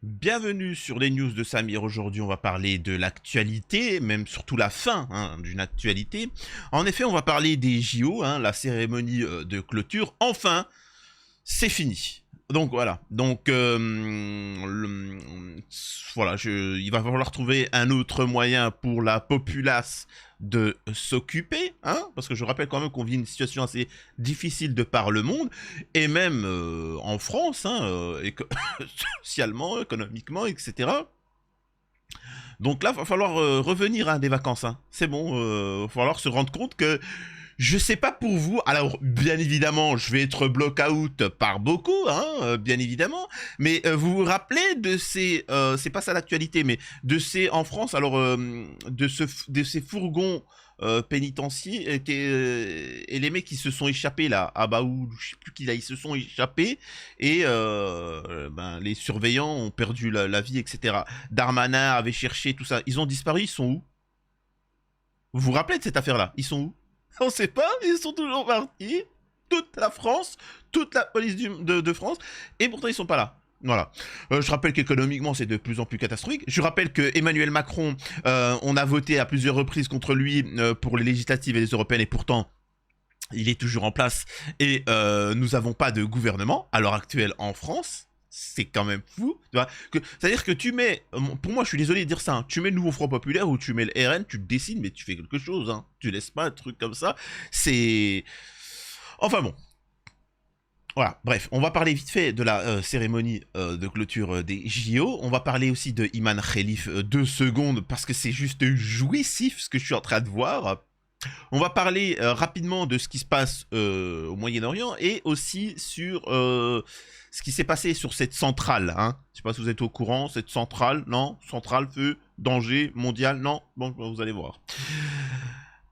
Bienvenue sur les news de Samir. Aujourd'hui, on va parler de l'actualité, même surtout la fin d'une actualité. En effet, on va parler des JO, la cérémonie de clôture. Enfin, c'est fini. Donc voilà. Donc voilà, il va falloir trouver un autre moyen pour la populace de s'occuper, parce que je rappelle quand même qu'on vit une situation assez difficile de par le monde, et même en France, socialement, économiquement, etc. Donc là, il va falloir revenir des vacances. C'est bon, il va falloir se rendre compte que je sais pas pour vous, alors bien évidemment, je vais être block-out par beaucoup, bien évidemment, mais vous vous rappelez de ces, c'est pas ça l'actualité, mais de ces, en France, alors de ces fourgons pénitentiaires, et les mecs qui se sont échappés là, à Baou, je sais plus qui là, ils se sont échappés, et les surveillants ont perdu la vie, etc. Darmanin avait cherché tout ça, ils ont disparu, ils sont où? Vous vous rappelez de cette affaire-là? Ils sont où? On sait pas, ils sont toujours partis. Toute la France, toute la police de France, et pourtant ils sont pas là. Voilà. Je rappelle qu'économiquement c'est de plus en plus catastrophique. Je rappelle que Emmanuel Macron, on a voté à plusieurs reprises contre lui pour les législatives et les européennes, et pourtant il est toujours en place. Et nous n'avons pas de gouvernement à l'heure actuelle en France. C'est quand même fou, tu vois. C'est-à-dire que tu mets, pour moi je suis désolé de dire ça, tu mets le nouveau Front Populaire ou tu mets le RN, tu te dessines mais tu fais quelque chose, tu laisses pas un truc comme ça, c'est... Enfin bon, voilà, bref, on va parler vite fait de la cérémonie de clôture des JO, on va parler aussi de Iman Khelif 2 secondes parce que c'est juste jouissif ce que je suis en train de voir. On va parler rapidement de ce qui se passe au Moyen-Orient et aussi sur ce qui s'est passé sur cette centrale. Je ne sais pas si vous êtes au courant, cette centrale, non? Centrale, feu, danger, mondial, non? Bon, vous allez voir.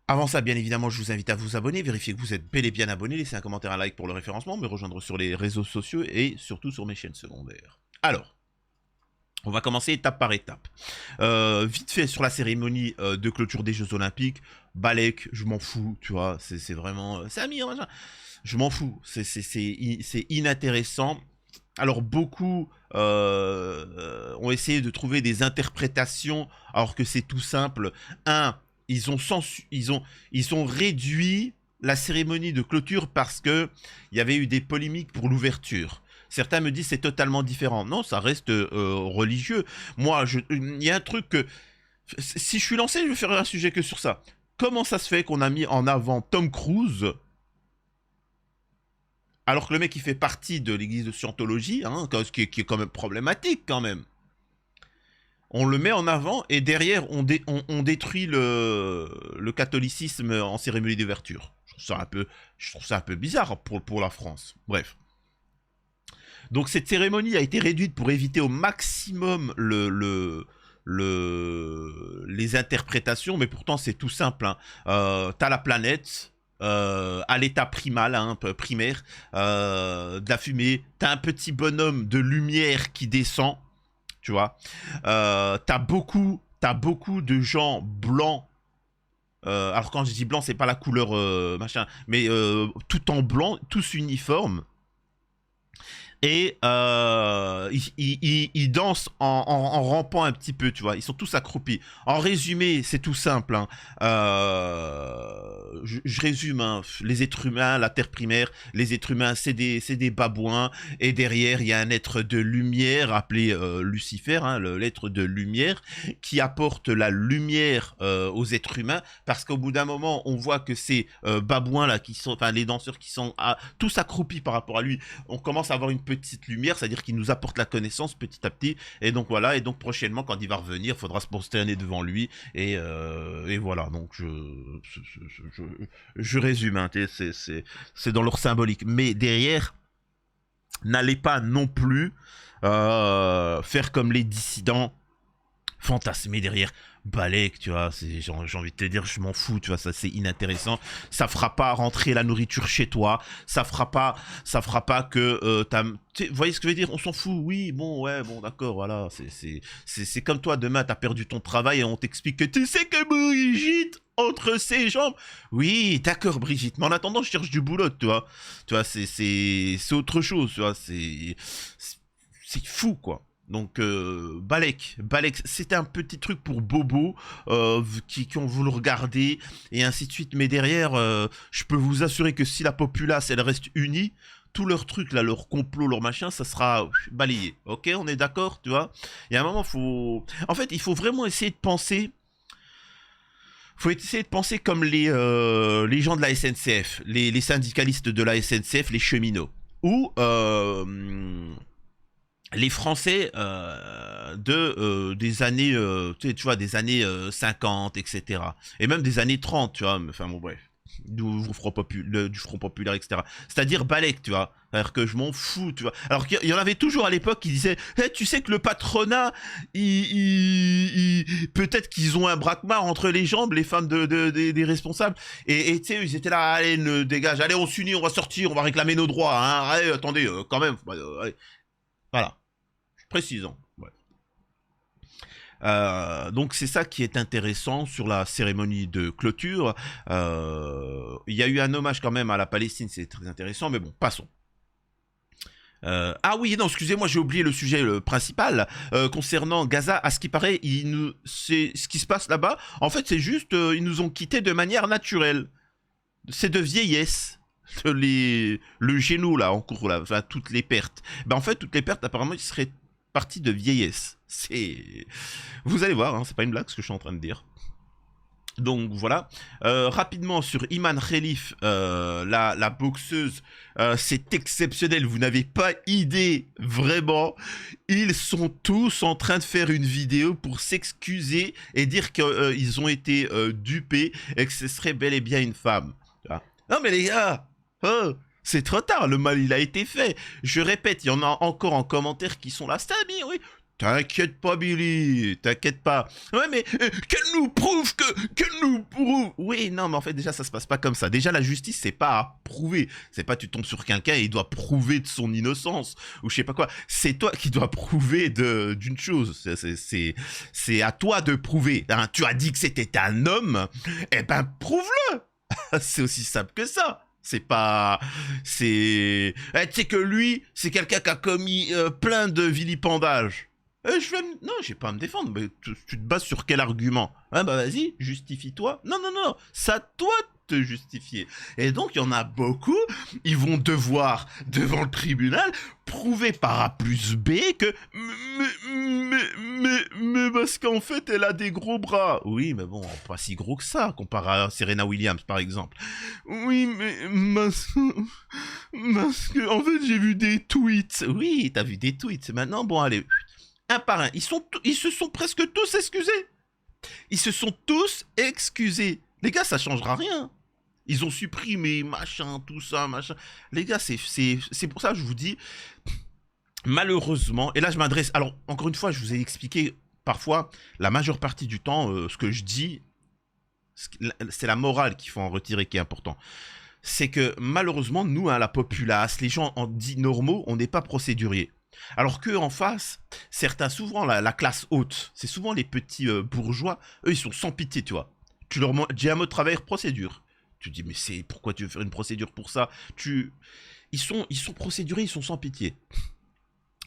Avant ça, bien évidemment, je vous invite à vous abonner, vérifier que vous êtes bel et bien abonné, laissez un commentaire, un like pour le référencement, me rejoindre sur les réseaux sociaux et surtout sur mes chaînes secondaires. Alors, on va commencer étape par étape. Vite fait sur la cérémonie de clôture des Jeux Olympiques. Balek, je m'en fous, tu vois. C'est vraiment... c'est Amir, machin. Je m'en fous. C'est inintéressant. Alors beaucoup ont essayé de trouver des interprétations alors que c'est tout simple. Ils ont réduit la cérémonie de clôture parce que il y avait eu des polémiques pour l'ouverture. Certains me disent c'est totalement différent. Non, ça reste religieux. Moi, il y a un truc que... Si je suis lancé, je vais faire un sujet que sur ça. Comment ça se fait qu'on a mis en avant Tom Cruise alors que le mec il fait partie de l'église de Scientologie, ce qui est quand même problématique quand même. On le met en avant et derrière on détruit le catholicisme en cérémonie d'ouverture. Je trouve ça un peu bizarre pour la France. Bref. Donc cette cérémonie a été réduite pour éviter au maximum les interprétations, mais pourtant c'est tout simple. T'as la planète à l'état primal, primaire, de la fumée. T'as un petit bonhomme de lumière qui descend, tu vois. T'as beaucoup de gens blancs. Alors quand je dis blanc, c'est pas la couleur machin, mais tout en blanc, tous uniformes. Et ils dansent en rampant un petit peu, tu vois. Ils sont tous accroupis. En résumé, c'est tout simple. Je résume. Les êtres humains, la terre primaire, les êtres humains, c'est des babouins. Et derrière, il y a un être de lumière appelé Lucifer, l'être de lumière, qui apporte la lumière aux êtres humains. Parce qu'au bout d'un moment, on voit que ces babouins là, les danseurs qui sont tous accroupis par rapport à lui, on commence à avoir une petite lumière, c'est-à-dire qu'il nous apporte la connaissance petit à petit, et donc voilà, et donc prochainement quand il va revenir, il faudra se prosterner devant lui, et voilà, donc je résume, c'est dans leur symbolique, mais derrière, n'allez pas non plus faire comme les dissidents, fantasmer derrière Balek, tu vois, j'ai envie de te dire, je m'en fous, tu vois, ça c'est inintéressant, ça fera pas rentrer la nourriture chez toi, ça fera pas que vous voyez ce que je veux dire, on s'en fout, oui, bon, ouais, bon, d'accord, voilà, c'est comme toi, demain t'as perdu ton travail et on t'explique que tu sais que Brigitte, entre ses jambes, oui, d'accord Brigitte, mais en attendant je cherche du boulot, tu vois, c'est autre chose, tu vois, c'est fou, quoi. Donc, Balek, c'était un petit truc pour Bobo qui ont voulu regarder et ainsi de suite. Mais derrière, je peux vous assurer que si la populace, elle reste unie, tout leur truc là, leur complot, leur machin, ça sera balayé. Ok, on est d'accord, tu vois. Il y a un moment, en fait, il faut vraiment essayer de penser. Faut essayer de penser comme les gens de la SNCF, les syndicalistes de la SNCF, les cheminots. Ou les Français des années, tu vois, des années 50, etc. Et même des années 30, tu vois. Enfin bon, bref. Du Front Populaire, etc. C'est-à-dire Balek, tu vois. C'est-à-dire que je m'en fous, tu vois. Alors qu'il y en avait toujours à l'époque qui disaient hey, tu sais que le patronat, peut-être qu'ils ont un braquemar entre les jambes, les femmes des responsables. Et tu sais, ils étaient là, allez, dégage, allez, on s'unit, on va sortir, on va réclamer nos droits. Hein. Allez, attendez, quand même. Allez. Voilà. Précisant. Ouais. Donc c'est ça qui est intéressant sur la cérémonie de clôture. Il y a eu un hommage quand même à la Palestine, c'est très intéressant, mais bon, passons. Ah oui, non, excusez-moi, j'ai oublié le sujet principal. Concernant Gaza, à ce qui paraît, c'est ce qui se passe là-bas. En fait, c'est juste, ils nous ont quittés de manière naturelle. C'est de vieillesse. Le genou là, en cours là, enfin, toutes les pertes. Ben en fait, toutes les pertes, apparemment, ils seraient partie de vieillesse. Vous allez voir, hein, c'est pas une blague ce que je suis en train de dire. Donc voilà. Rapidement sur Iman Khelif, la boxeuse, c'est exceptionnel. Vous n'avez pas idée, vraiment. Ils sont tous en train de faire une vidéo pour s'excuser et dire qu'ils ont été dupés et que ce serait bel et bien une femme. Non mais les gars, oh, c'est trop tard, le mal il a été fait. Je répète, il y en a encore en commentaire qui sont là. Stabby, oui. T'inquiète pas, Billy, t'inquiète pas. Ouais, mais qu'elle nous prouve qu'elle nous prouve. Oui, non, mais en fait, déjà, ça se passe pas comme ça. Déjà, la justice, c'est pas à prouver. C'est pas tu tombes sur quelqu'un et il doit prouver de son innocence ou je sais pas quoi. C'est toi qui dois prouver d'une chose. C'est à toi de prouver. Hein. Tu as dit que c'était un homme, eh ben, prouve-le. C'est aussi simple que ça. C'est pas... C'est... tu sais que lui, c'est quelqu'un qui a commis plein de vilipendages. Non, j'ai pas à me défendre. Mais tu te bases sur quel argument? Ah bah vas-y, justifie-toi. Non, non, non, ça toi de te justifier. Et donc, il y en a beaucoup, ils vont devoir, devant le tribunal, prouver par A plus B que... Mais parce qu'en fait, elle a des gros bras. Oui, mais bon, pas si gros que ça, comparé à Serena Williams, par exemple. Oui, mais... Parce que en fait, j'ai vu des tweets. Oui, t'as vu des tweets. Maintenant, bon, allez... Un par un. Ils se sont presque tous excusés. Ils se sont tous excusés. Les gars, ça changera rien. Ils ont supprimé, machin, tout ça, machin. Les gars, c'est pour ça que je vous dis, malheureusement, et là je m'adresse... Alors, encore une fois, je vous ai expliqué, parfois, la majeure partie du temps, ce que je dis, c'est la morale qu'il faut en retirer qui est important. C'est que, malheureusement, nous, hein, la populace, les gens en dit normaux, on n'est pas procéduriers. Alors que en face, certains, souvent la classe haute, c'est souvent les petits bourgeois, eux ils sont sans pitié, tu vois. Tu leur dis un mot de travail, procédure. Tu dis mais c'est pourquoi tu veux faire une procédure pour ça? Ils sont procédurés, ils sont sans pitié.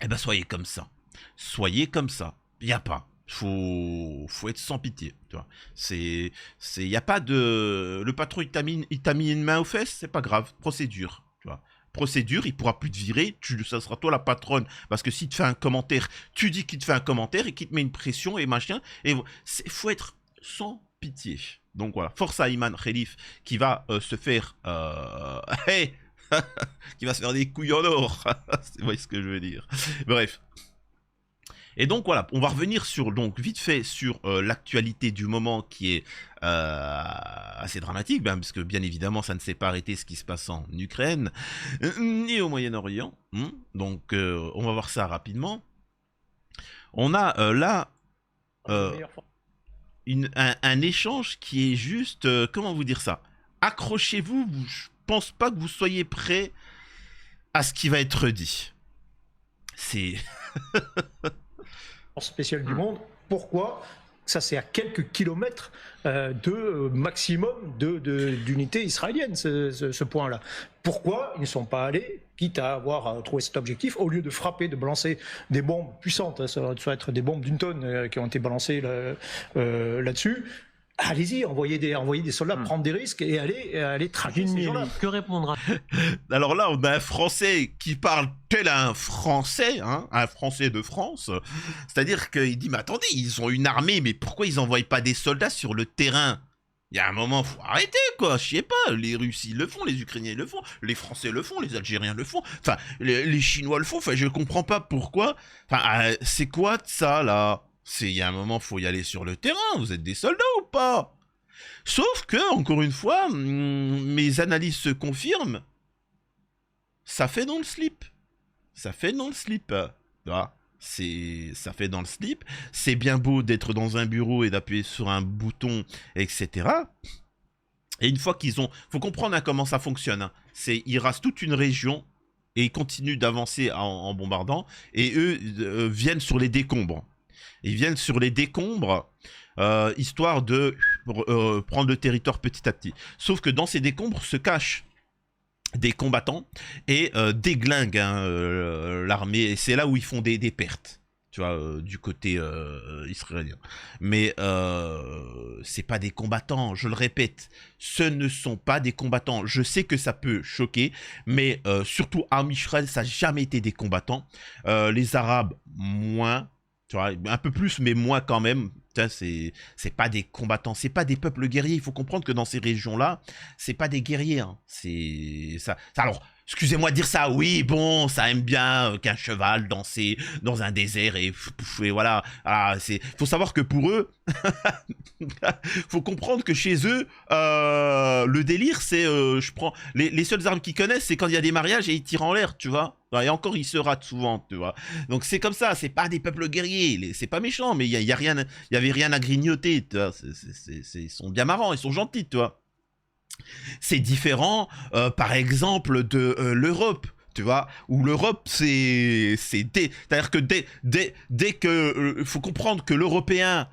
Eh ben soyez comme ça. Soyez comme ça. Y a pas. Faut être sans pitié, tu vois. Y a pas de... Le patron il t'a mis une main aux fesses, c'est pas grave. Procédure, tu vois. Procédure, il pourra plus te virer, ça sera toi la patronne, parce que s'il te fait un commentaire, tu dis qu'il te fait un commentaire et qu'il te met une pression et machin, et faut être sans pitié. Donc voilà, force à Iman Khelif qui va se faire, hey qui va se faire des couilles en or, vous voyez ce que je veux dire. Bref. Et donc voilà, on va revenir sur, donc vite fait sur l'actualité du moment qui est assez dramatique, ben, parce que bien évidemment ça ne s'est pas arrêté ce qui se passe en Ukraine, ni au Moyen-Orient. Donc on va voir ça rapidement. On a là un échange qui est juste, comment vous dire ça? Accrochez-vous, je pense pas que vous soyez prêts à ce qui va être dit. C'est... spécial du monde. Pourquoi? Ça, c'est à quelques kilomètres de maximum d'unités israéliennes, ce point-là. Pourquoi ils ne sont pas allés, quitte à avoir trouvé cet objectif, au lieu de frapper, de balancer des bombes puissantes, ça doit être des bombes d'une tonne qui ont été balancées là-dessus. Allez-y, envoyez des soldats prendre des risques et aller traquer ces gens-là. Que répondra? Alors là, on a un Français qui parle tel un Français, hein, un Français de France. C'est-à-dire qu'il dit, mais attendez, ils ont une armée, mais pourquoi ils n'envoient pas des soldats sur le terrain? Il y a un moment, faut arrêter, quoi. Je sais pas, les Russes, ils le font, les Ukrainiens, ils le font, les Français le font, les Algériens le font, enfin, les Chinois le font, enfin, je comprends pas pourquoi. Enfin, c'est quoi de ça, là? Il y a un moment, faut y aller sur le terrain, vous êtes des soldats ou pas? Sauf que, encore une fois, mes analyses se confirment, ça fait dans le slip. Ça fait dans le slip. Voilà. Ça fait dans le slip. C'est bien beau d'être dans un bureau et d'appuyer sur un bouton, etc. Et une fois qu'ils ont... Faut comprendre comment ça fonctionne. Hein. Ils rasent toute une région et ils continuent d'avancer en bombardant. Et eux viennent sur les décombres. Ils viennent sur les décombres, histoire de prendre le territoire petit à petit. Sauf que dans ces décombres se cachent des combattants et déglinguent l'armée. Et c'est là où ils font des pertes, tu vois, du côté israélien. Mais c'est pas des combattants, je le répète. Ce ne sont pas des combattants. Je sais que ça peut choquer, mais surtout Am Israël, ça n'a jamais été des combattants. Les Arabes, moins. Tu vois, un peu plus, mais moins quand même. C'est pas des combattants, c'est pas des peuples guerriers. Il faut comprendre que dans ces régions-là, c'est pas des guerriers. Hein. C'est ça. Alors, excusez-moi de dire ça. Oui, bon, ça aime bien qu'un cheval danser dans un désert et voilà. Ah, faut savoir que pour eux, faut comprendre que chez eux, le délire, c'est, je prends les seules armes qu'ils connaissent, c'est quand il y a des mariages et ils tirent en l'air, tu vois. Et encore, ils se ratent souvent, tu vois. Donc c'est comme ça, c'est pas des peuples guerriers, c'est pas méchant, mais il y avait rien à grignoter, tu vois. Ils sont bien marrants, ils sont gentils, tu vois. C'est différent, par exemple, de l'Europe. Tu vois, où l'Europe, c'est-à-dire que dès que, faut comprendre que l'Européen,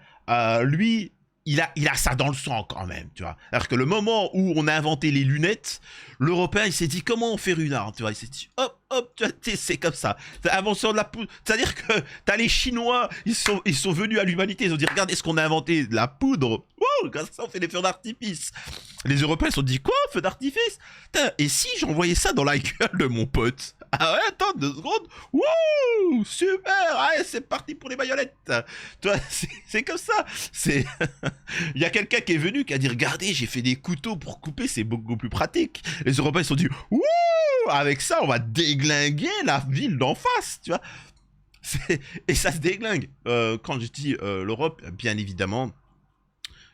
lui, il a ça dans le sang quand même, tu vois. Alors que le moment où on a inventé les lunettes, l'Européen, il s'est dit comment faire une arme, tu vois. Il s'est dit hop, tu vois, c'est comme ça. Invention de la poudre. C'est-à-dire que t'as les Chinois, ils sont venus à l'humanité, ils ont dit regardez ce qu'on a inventé, de la poudre. Wow, grâce à ça, on fait des feux d'artifice. Les Européens se sont dit quoi, feu d'artifice? Et si j'envoyais ça dans la gueule de mon pote? Ah ouais, attends 2 secondes. Wouh, super. Allez, c'est parti pour les baïonnettes. Tu vois, c'est comme ça. Il y a quelqu'un qui est venu qui a dit regardez, j'ai fait des couteaux pour couper, c'est beaucoup plus pratique. Les Européens se sont dit wouh, avec ça, on va déglinguer la ville d'en face, tu vois. Et ça se déglingue. Quand je dis l'Europe, bien évidemment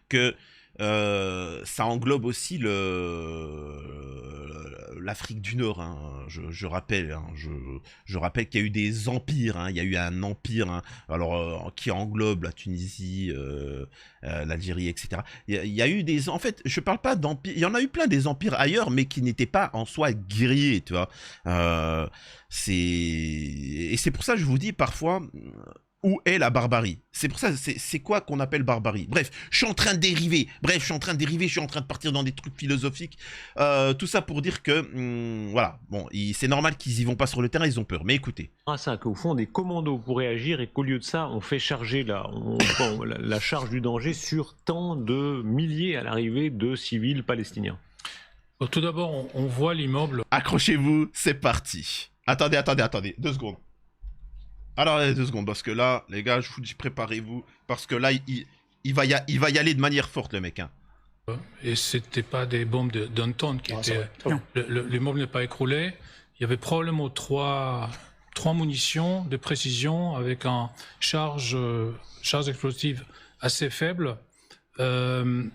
que ça englobe aussi l'Afrique du Nord. Hein. Je rappelle, hein, je rappelle qu'il y a eu des empires. Hein. Il y a eu un empire, hein, alors qui englobe la Tunisie, l'Algérie, etc. Il y a eu des, en fait, je parle pas d'empire. Il y en a eu plein des empires ailleurs, mais qui n'étaient pas en soi guerriers, tu vois. Et c'est pour ça que je vous dis parfois. Où est la barbarie? C'est pour ça, c'est quoi qu'on appelle barbarie? Bref, je suis en train de dériver. Je suis en train de partir dans des trucs philosophiques. Tout ça pour dire que, voilà, bon, c'est normal qu'ils y vont pas sur le terrain, ils ont peur. Mais écoutez. Ah ça, qu'au fond, des commandos pour réagir et qu'au lieu de ça, on fait charger la charge du danger sur tant de milliers à l'arrivée de civils palestiniens. Tout d'abord, on voit l'immeuble. Accrochez-vous, c'est parti. Attendez, 2 secondes. Alors, 2 secondes, parce que là, les gars, je vous dis, préparez-vous, parce que là, il va y aller de manière forte, le mec. Hein. Et c'était pas des bombes d'un tonne qui étaient... L'immeuble n'est pas écroulé. Il y avait probablement trois munitions de précision avec un charge explosive assez faible. Quant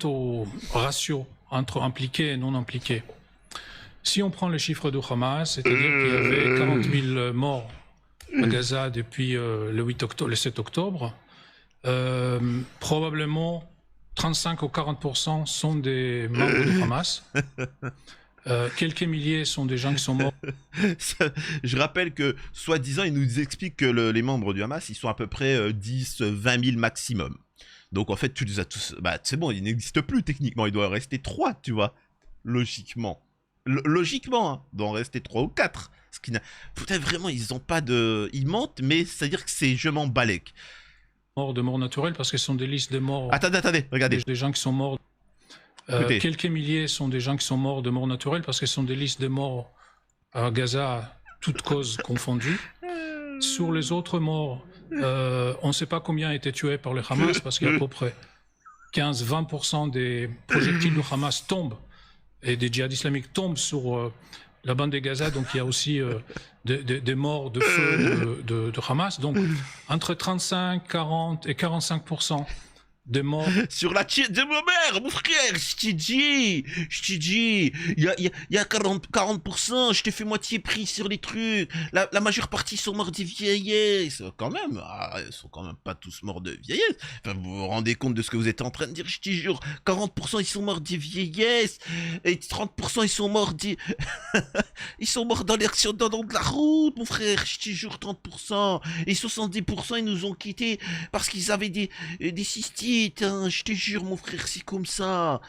au ratio entre impliqués et non impliqués, si on prend le chiffre du Hamas, c'est-à-dire qu'il y avait 40 000 morts à Gaza depuis le 7 octobre, probablement 35 ou 40% sont des membres du Hamas. Quelques milliers sont des gens qui sont morts. Je rappelle que, soi-disant, ils nous expliquent que les membres du Hamas, ils sont à peu près 10, 20 000 maximum. Donc en fait, tu les as tous... Bah c'est bon, ils n'existent plus techniquement, il doit en rester 3, tu vois. Logiquement. Logiquement, hein, il doit en rester 3 ou 4. Ce qui n'a... Peut-être vraiment, ils ont pas de... Ils mentent, mais c'est-à-dire que c'est je m'en balèque. Morts de mort naturelle parce que ce sont des listes de morts. Attendez, regardez. Des gens qui sont morts. Écoutez. Quelques milliers sont des gens qui sont morts de mort naturelle parce que ce sont des listes de morts à Gaza, toutes causes confondues. Sur les autres morts, on ne sait pas combien a été tués par le Hamas parce qu'il y a à peu près 15-20% des projectiles du Hamas tombent et des djihadistes islamiques tombent sur la bande de Gaza. Donc il y a aussi des morts de feu de Hamas. Donc entre 35, 40 et 45% des morts. Sur la de ma mère, mon frère, je t'ai dit, il y a 40%, je t'ai fait moitié prix sur les trucs, la majeure partie sont morts des vieillesses, quand même, ils sont quand même pas tous morts de vieillesse, enfin, vous vous rendez compte de ce que vous êtes en train de dire, je te jure, 40% ils sont morts des vieillesses, et 30% ils sont morts ils sont morts dans l'accident de la route, mon frère, je te jure, 30%, et 70% ils nous ont quittés parce qu'ils avaient des cystites. Je te jure, mon frère, c'est comme ça.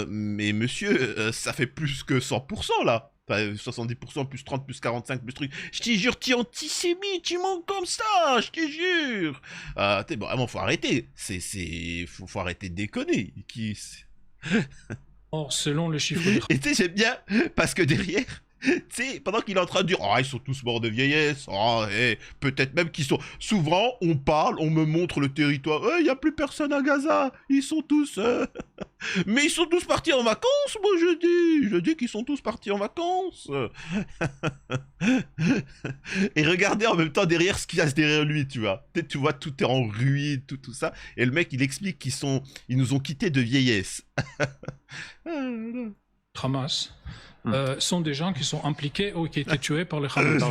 Mais monsieur, ça fait plus que 100% là. Enfin, 70% plus 30 plus 45 plus truc. Je te jure, t'es antisémite, tu mens comme ça, je te jure. Bon, vraiment, faut arrêter. Faut arrêter de déconner. Morts selon le chiffre de... Et tu sais, j'aime bien parce que derrière. Tu sais, pendant qu'il est en train de dire « Ah, ils sont tous morts de vieillesse. Ah, peut-être même qu'ils sont... » Souvent, on parle, on me montre le territoire. « Il n'y a plus personne à Gaza. Ils sont tous... Mais ils sont tous partis en vacances, moi, je dis. Je dis qu'ils sont tous partis en vacances. » Et regardez en même temps derrière ce qu'il y a derrière lui, tu vois. Tu vois, tout est en ruine, tout ça. Et le mec, il explique ils nous ont quittés de vieillesse. Hamas. Sont des gens qui sont impliqués ou qui étaient tués par le Hamas.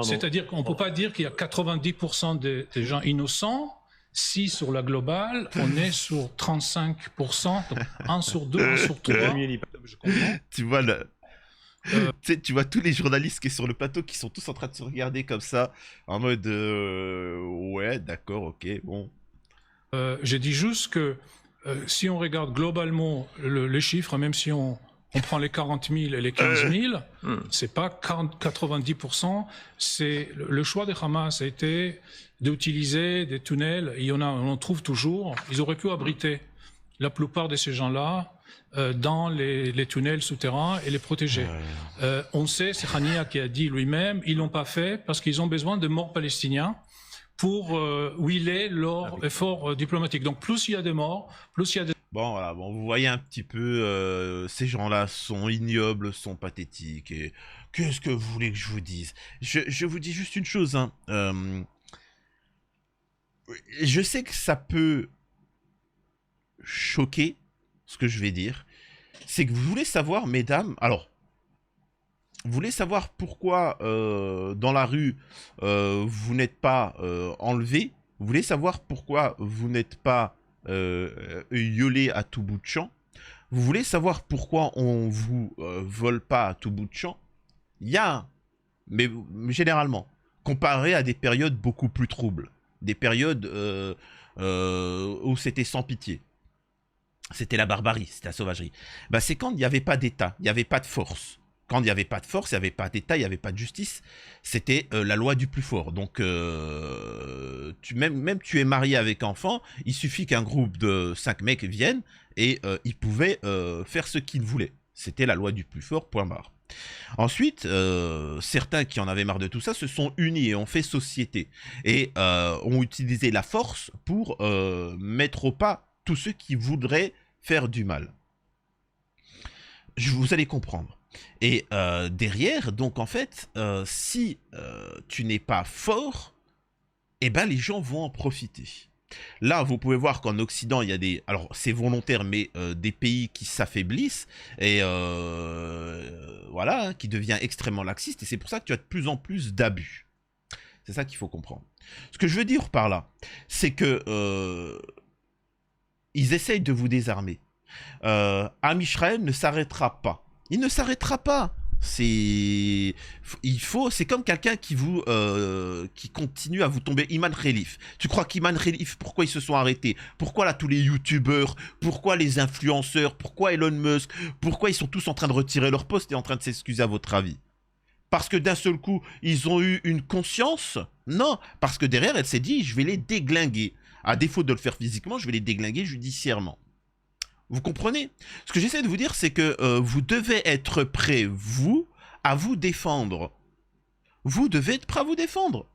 C'est-à-dire qu'on ne peut pas dire qu'il y a 90% des gens innocents si sur la globale, on est sur 35%, donc 1 sur 2, 1 sur 3. Je comprends. Tu vois, tu vois tous les journalistes qui sont sur le plateau qui sont tous en train de se regarder comme ça, en mode ouais, d'accord, ok, bon. Je dis juste que si on regarde globalement les chiffres, même si on prend les 40 000 et les 15 000, c'est pas 90%. C'est le choix de Hamas a été d'utiliser des tunnels. On en trouve toujours. Ils auraient pu abriter la plupart de ces gens-là dans les tunnels souterrains et les protéger. On sait, c'est Hania qui a dit lui-même, ils l'ont pas fait parce qu'ils ont besoin de morts palestiniens pour huiler leur effort diplomatique. Donc plus il y a des morts, plus il y a des... Bon, voilà, bon, vous voyez un petit peu, ces gens-là sont ignobles, sont pathétiques, et qu'est-ce que vous voulez que je vous dise? Je vous dis juste une chose, hein. Je sais que ça peut choquer, ce que je vais dire, c'est que vous voulez savoir, mesdames, alors, vous voulez savoir pourquoi, dans la rue, vous n'êtes pas enlevé, vous voulez savoir pourquoi vous n'êtes pas gueuler à tout bout de champ. Vous voulez savoir pourquoi on vous vole pas à tout bout de champ? Il y a, mais généralement, comparé à des périodes beaucoup plus troubles, des périodes où c'était sans pitié, c'était la barbarie, c'était la sauvagerie. Bah, c'est quand il n'y avait pas d'État, il n'y avait pas de force. Quand il n'y avait pas de force, il n'y avait pas d'État, il n'y avait pas de justice, c'était la loi du plus fort. Donc, même tu es marié avec enfant, il suffit qu'un groupe de 5 mecs viennent et ils pouvaient faire ce qu'ils voulaient. C'était la loi du plus fort, point barre. Ensuite, certains qui en avaient marre de tout ça se sont unis et ont fait société. Et ont utilisé la force pour mettre au pas tous ceux qui voudraient faire du mal. Vous allez comprendre. Et derrière, donc en fait, si tu n'es pas fort, eh ben les gens vont en profiter. Là, vous pouvez voir qu'en Occident, il y a des... Alors, c'est volontaire, mais des pays qui s'affaiblissent et voilà, qui devient extrêmement laxiste. Et c'est pour ça que tu as de plus en plus d'abus. C'est ça qu'il faut comprendre. Ce que je veux dire par là, c'est que ils essayent de vous désarmer. Am Israël ne s'arrêtera pas. Il ne s'arrêtera pas. C'est comme quelqu'un qui continue à vous tomber. Iman Khelif. Tu crois qu'Iman Khelif, pourquoi ils se sont arrêtés? Pourquoi là tous les youtubeurs? Pourquoi les influenceurs? Pourquoi Elon Musk? Pourquoi ils sont tous en train de retirer leur poste et en train de s'excuser à votre avis? Parce que d'un seul coup, ils ont eu une conscience? Non, parce que derrière, elle s'est dit, je vais les déglinguer. À défaut de le faire physiquement, je vais les déglinguer judiciairement. Vous comprenez? Ce que j'essaie de vous dire, c'est que vous devez être prêt, vous, à vous défendre. Vous devez être prêt à vous défendre.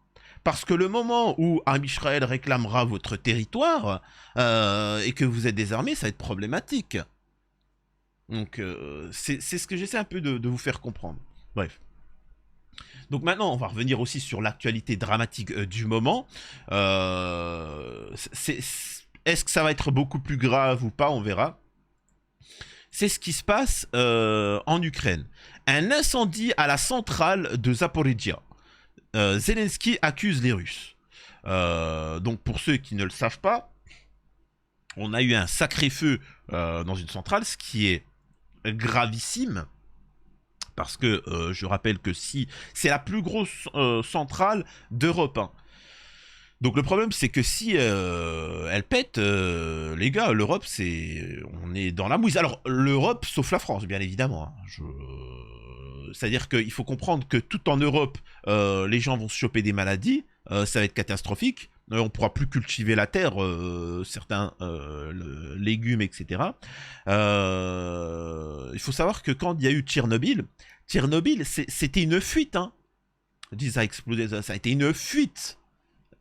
Parce que le moment où un Israël réclamera votre territoire et que vous êtes désarmé, ça va être problématique. Donc, c'est ce que j'essaie un peu de vous faire comprendre. Bref. Donc maintenant, on va revenir aussi sur l'actualité dramatique du moment. Est-ce que ça va être beaucoup plus grave ou pas? On verra. C'est ce qui se passe en Ukraine. Un incendie à la centrale de Zaporizhia. Zelensky accuse les Russes. Donc pour ceux qui ne le savent pas, on a eu un sacré feu dans une centrale, ce qui est gravissime. Parce que je rappelle que si c'est la plus grosse centrale d'Europe. Hein. Donc le problème c'est que si elle pète, les gars, l'Europe on est dans la mouise. Alors l'Europe sauf la France bien évidemment. Hein. C'est-à-dire qu'il faut comprendre que tout en Europe, les gens vont se choper des maladies, ça va être catastrophique. On ne pourra plus cultiver la terre, certains légumes, etc. Il faut savoir que quand il y a eu Tchernobyl, c'était une fuite. Hein. Ça a explosé, ça a été une fuite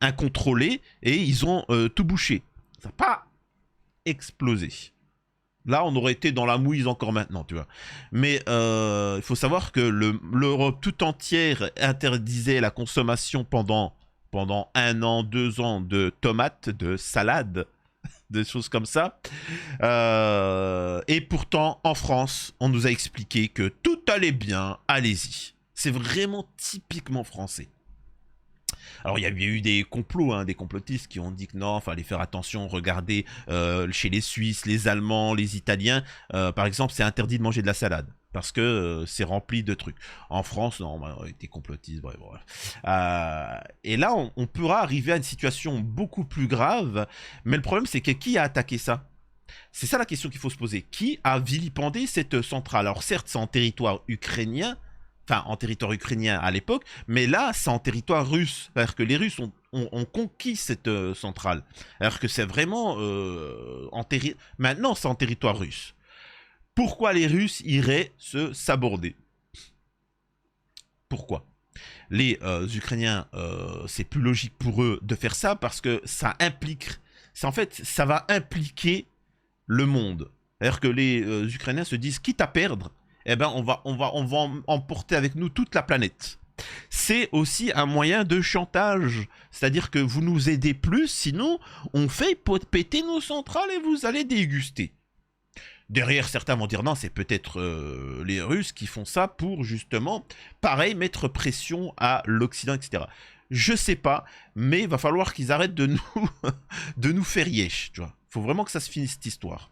incontrôlée et ils ont tout bouché. Ça n'a pas explosé. Là, on aurait été dans la mouise encore maintenant, tu vois. Mais il faut savoir que l'Europe tout entière interdisait la consommation pendant 1 an, 2 ans de tomates, de salades, des choses comme ça. Et pourtant, en France, on nous a expliqué que tout allait bien, allez-y. C'est vraiment typiquement français. Alors il y a eu des complots, hein, des complotistes qui ont dit que non, fallait faire attention, regardez chez les Suisses, les Allemands, les Italiens, par exemple, c'est interdit de manger de la salade. Parce que c'est rempli de trucs. En France, non, on était complotistes, bref. Et là, on pourra arriver à une situation beaucoup plus grave. Mais le problème, c'est que qui a attaqué ça? C'est ça la question qu'il faut se poser. Qui a vilipendé cette centrale? Alors certes, c'est en territoire ukrainien, enfin en territoire ukrainien à l'époque, mais là, c'est en territoire russe. C'est-à-dire que les Russes ont conquis cette centrale. Alors que c'est vraiment maintenant, c'est en territoire russe. Pourquoi les Russes iraient se saborder? Pourquoi? Les Ukrainiens, c'est plus logique pour eux de faire ça parce que ça implique... En fait, ça va impliquer le monde. C'est-à-dire que les Ukrainiens se disent, quitte à perdre, eh ben, on va emporter avec nous toute la planète. C'est aussi un moyen de chantage. C'est-à-dire que vous nous aidez plus, sinon on fait péter nos centrales et vous allez déguster. Derrière, certains vont dire non, c'est peut-être les Russes qui font ça pour justement, pareil, mettre pression à l'Occident, etc. Je sais pas, mais il va falloir qu'ils arrêtent de nous faire yesh, tu vois. Faut vraiment que ça se finisse cette histoire.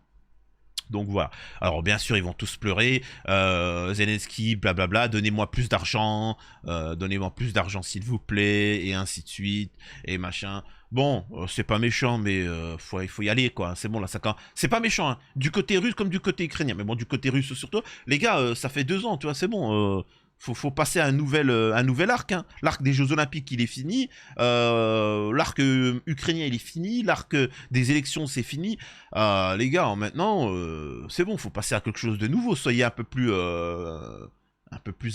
Donc voilà. Alors bien sûr, ils vont tous pleurer. Zelensky, blablabla, donnez-moi plus d'argent, s'il vous plaît, et ainsi de suite, et machin. Bon, c'est pas méchant, mais il faut y aller, quoi. C'est bon, là, c'est pas méchant, hein. Du côté russe comme du côté ukrainien. Mais bon, du côté russe surtout. Les gars, ça fait 2 ans, tu vois, c'est bon. Faut passer à un nouvel arc. Hein. L'arc des Jeux Olympiques, il est fini. L'arc ukrainien, il est fini. L'arc des élections, c'est fini. Les gars, maintenant, c'est bon, faut passer à quelque chose de nouveau. Soyez un peu plus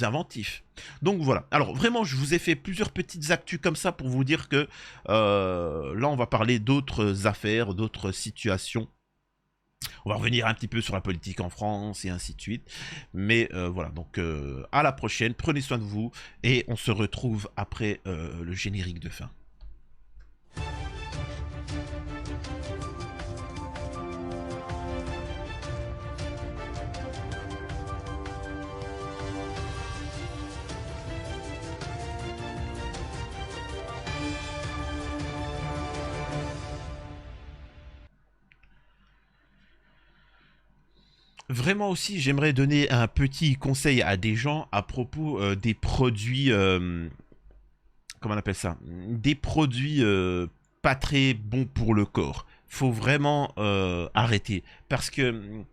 inventif. Donc voilà. Alors vraiment, je vous ai fait plusieurs petites actus comme ça pour vous dire que là, on va parler d'autres affaires, d'autres situations. On va revenir un petit peu sur la politique en France et ainsi de suite. Mais voilà, donc à la prochaine, prenez soin de vous et on se retrouve après le générique de fin. vraiment aussi, j'aimerais donner un petit conseil à des gens à propos des produits, comment on appelle ça? Des produits pas très bons pour le corps. Faut vraiment arrêter. Parce que,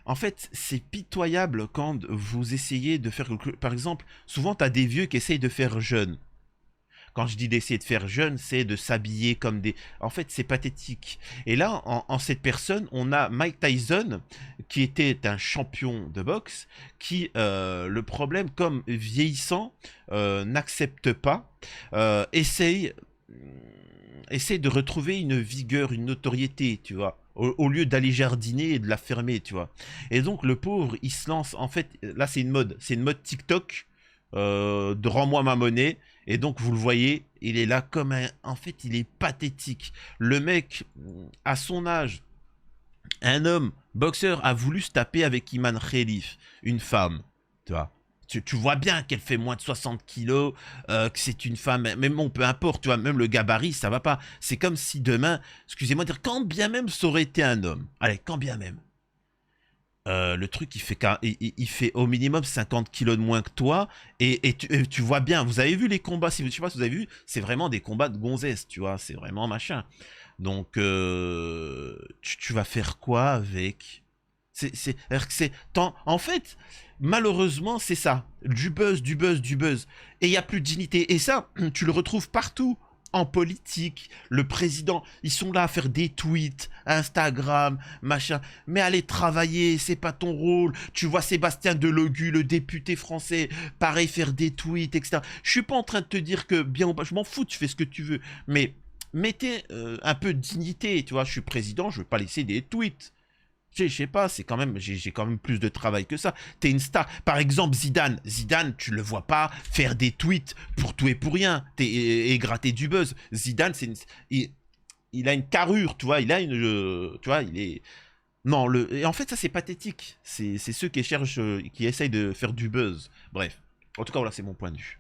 en fait, c'est pitoyable quand vous essayez de faire... Par exemple, souvent, tu as des vieux qui essayent de faire jeune. Quand je dis d'essayer de faire jeune, c'est de s'habiller comme des... En fait, c'est pathétique. Et là, en cette personne, on a Mike Tyson, qui était un champion de boxe, qui, le problème, comme vieillissant, n'accepte pas, essaye de retrouver une vigueur, une notoriété, tu vois, au lieu d'aller jardiner et de la fermer, tu vois. Et donc, le pauvre, il se lance, en fait, là, c'est une mode TikTok, de rends-moi ma monnaie. Et donc, vous le voyez, il est là comme un... En fait, il est pathétique. Le mec, à son âge, un homme, boxeur, a voulu se taper avec Iman Khelif, une femme, tu vois. Tu vois bien qu'elle fait moins de 60 kilos, que c'est une femme, mais bon, peu importe, tu vois, même le gabarit, ça va pas. C'est comme si demain, excusez-moi de dire, quand bien même ça aurait été un homme, allez, quand bien même, le truc, il fait au minimum 50 kilos de moins que toi. Et tu vois bien, vous avez vu les combats, si, je sais pas si vous avez vu, c'est vraiment des combats de gonzesses, tu vois, c'est vraiment machin. Donc, tu vas faire quoi avec? C'est-à-dire que en fait, malheureusement, c'est ça. Du buzz, du buzz, du buzz. Et il n'y a plus de dignité. Et ça, tu le retrouves partout. En politique, le président, ils sont là à faire des tweets, Instagram, machin. Mais allez travailler, c'est pas ton rôle. Tu vois Sébastien Delogu, le député français, pareil, faire des tweets, etc. Je suis pas en train de te dire que bien ou pas, je m'en fous, tu fais ce que tu veux. Mais mettez un peu de dignité, tu vois. Je suis président, je veux pas laisser des tweets. Je sais pas, c'est quand même, j'ai quand même plus de travail que ça. T'es une star. Par exemple, Zidane, tu le vois pas faire des tweets pour tout et pour rien. Et gratter du buzz. Zidane, il a une carrure, tu vois. Il a une, tu vois, il est. Non, et en fait, ça c'est pathétique. C'est ceux qui cherchent, qui essayent de faire du buzz. Bref. En tout cas, voilà, c'est mon point de vue.